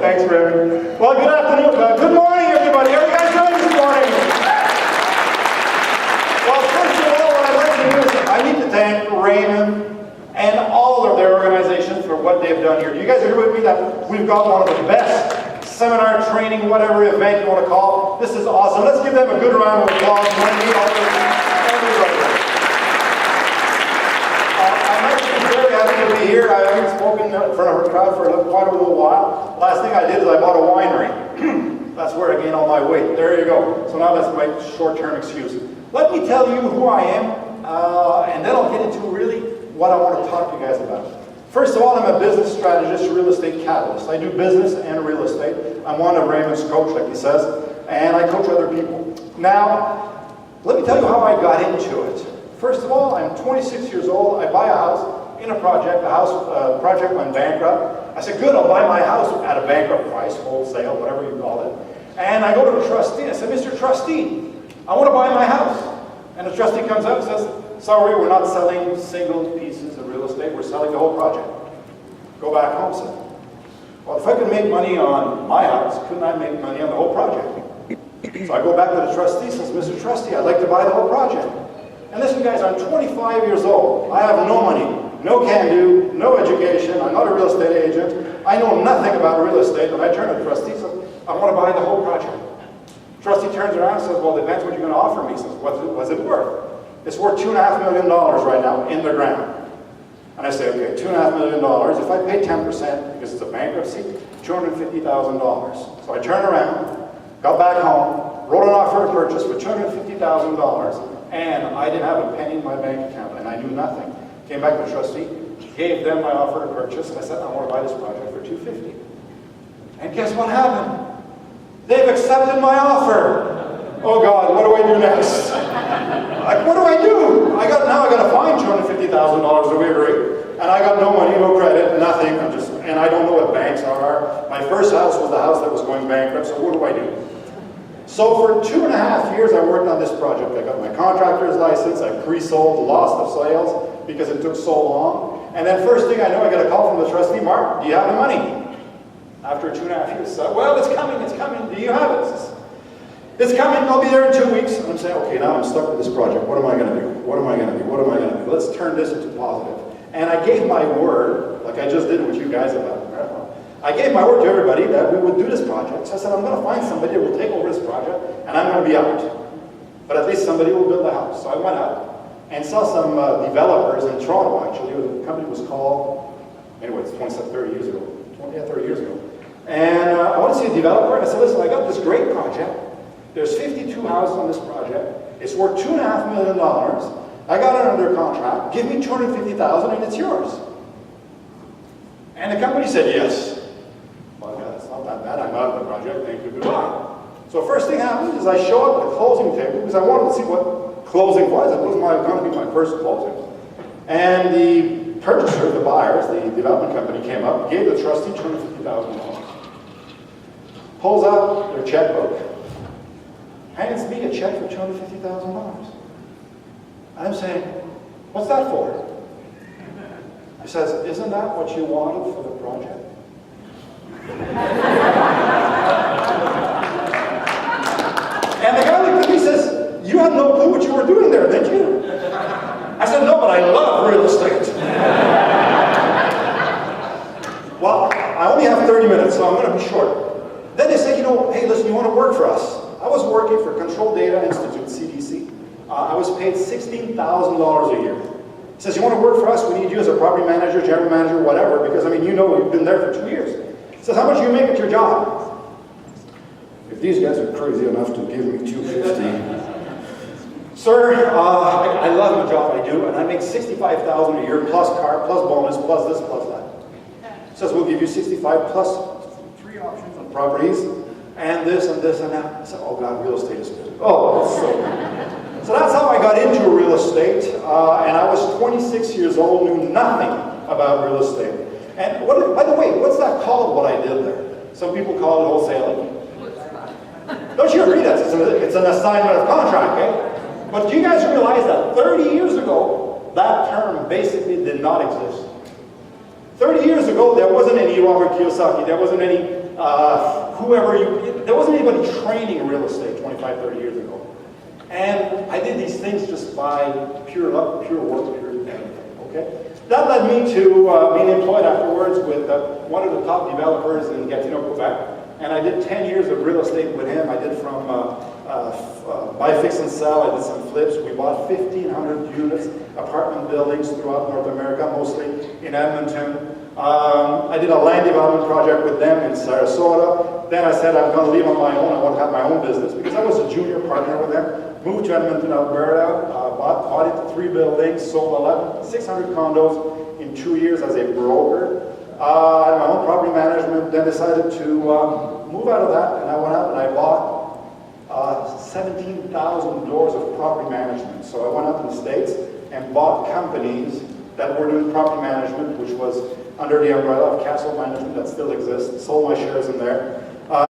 Thanks, Raymond. Well, good afternoon. Good morning, everybody. How are you guys doing this morning? Well, first of all, what I'd like to do is I need to thank Raymond and all of their organizations for what they've done here. Do you guys agree with me that we've got one of the best seminar, training, whatever event you want to call? This is awesome. Let's give them a good round of applause. Wendy, everybody. I'm actually very happy to be here. I haven't spoken in front of a crowd for quite a little while. Last thing I did is I bought a winery. That's where I gained all my weight. There you go. So now that's my short-term excuse. Let me tell you who I am, and then I'll get into really what I want to talk to you guys about. First of all, I'm a business strategist, real estate catalyst. I do business and real estate. I'm one of Raymond's coach, like he says, and I coach other people. Now, let me tell you how I got into it. First of all, I'm 26 years old. I buy a house in a project. The project went bankrupt. I said, good, I'll buy my house at a bankrupt price, wholesale, whatever you call it. And I go to the trustee. I said, Mr. Trustee, I want to buy my house. And the trustee comes up and says, sorry, we're not selling single pieces of real estate. We're selling the whole project. Go back home, sir. Well, if I could make money on my house, couldn't I make money on the whole project? So I go back to the trustee and says, Mr. Trustee, I'd like to buy the whole project. And listen, guys, I'm 25 years old. I have no money, no can-do, no education. I'm not a real estate agent. I know nothing about real estate. And I turn to the trustee and says, I want to buy the whole project. Trustee turns around and says, well, it depends what you're going to offer me. He says, what's it worth? It's worth $2.5 million right now in the ground. And I say, okay, $2.5 million. If I pay 10%, because it's a bankruptcy, $250,000. So I turn around, got back home, wrote an offer of purchase for $250,000, and I didn't have a penny in my bank account, and I knew nothing. Came back to the trustee, gave them my offer of purchase, and I said, I want to buy this project for $250,000. And guess what happened? They've accepted my offer. Oh God, what do I do next? Like, what do I do? Now I got to find $250,000 that we agree, and I got no money, no credit, nothing. And I don't know what banks are. My first house was the house that was going bankrupt. So what do I do? So for 2.5 years, I worked on this project. I got my contractor's license. I pre-sold, lost the sales because it took so long. And then first thing I know, I got a call from the trustee, Mark, do you have the money? After 2.5 years, so, well, it's coming. Do you have it? It's coming, I'll be there in 2 weeks. And I'm saying, okay, now I'm stuck with this project. What am I going to do? What am I going to do? What am I going to do? Let's turn this into positive. And I gave my word, like I just did with you guys about the marathon. I gave my word to everybody that we would do this project. So I said, I'm going to find somebody who will take over this project, and I'm going to be out. But at least somebody will build the house. So I went out and saw some developers in Toronto, actually. The company was called, anyway, it's 30 years ago. 30 years ago. And I want to see a developer, and I said, listen, I got this great project. There's 52 houses on this project. It's worth $2.5 million. I got it under contract. Give me $250,000 and it's yours. And the company said yes. Well, yeah, it's not that bad. I'm out of the project. Thank you. Goodbye. So first thing happened is I show up at the closing table because I wanted to see what closing was. It was going to be my first closing. And the purchaser, the buyers, the development company came up, gave the trustee $250,000. Pulls out their checkbook, hands me a check for $250,000. I'm saying, what's that for? He says, isn't that what you wanted for the project? And the guy looked at me and says, you had no clue what you were doing there, didn't you? I said, no, but I love real estate. Well, I only have 30 minutes, so I'm going to be short. Then they say, hey, listen, you want to work for us? I was working for Control Data Institute, CDC. I was paid $16,000 a year. He says, you want to work for us? We need you as a property manager, general manager, whatever, because, you've been there for 2 years. He says, how much do you make at your job? If these guys are crazy enough to give me $250,000, sir, I love my job I do, and I make $65,000 a year, plus car, plus bonus, plus this, plus that. He says, we'll give you $65,000 plus 3 options on properties, and this and this and that. I said, oh God, real estate is good. Oh, it's so good. So that's how I got into real estate, and I was 26 years old, knew nothing about real estate. And by the way, what's that called, what I did there? Some people call it wholesaling. Don't you agree that it's an assignment of contract, eh? But do you guys realize that 30 years ago, that term basically did not exist? 30 years ago, there wasn't any anybody Robert Kiyosaki. There wasn't any there wasn't anybody training real estate 25, 30 years ago. And I did these things just by pure luck, pure work, pure everything, okay? That led me to being employed afterwards with one of the top developers in Gatineau, Quebec. And I did 10 years of real estate with him. I did from buy, fix, and sell. I did some flips. We bought 1,500 units, apartment buildings throughout North America, mostly in Edmonton. I did a land development project with them in Sarasota. Then I said I'm going to leave on my own. I want to have my own business because I was a junior partner with them. Moved to Edmonton, Alberta, bought into 3 buildings, sold 600 condos in 2 years as a broker. I had my own property management, then decided to move out of that, and I went out and I bought 17,000 doors of property management. So I went out to the States and bought companies that were doing property management, which was under the umbrella of Castle Management that still exists, sold my shares in there.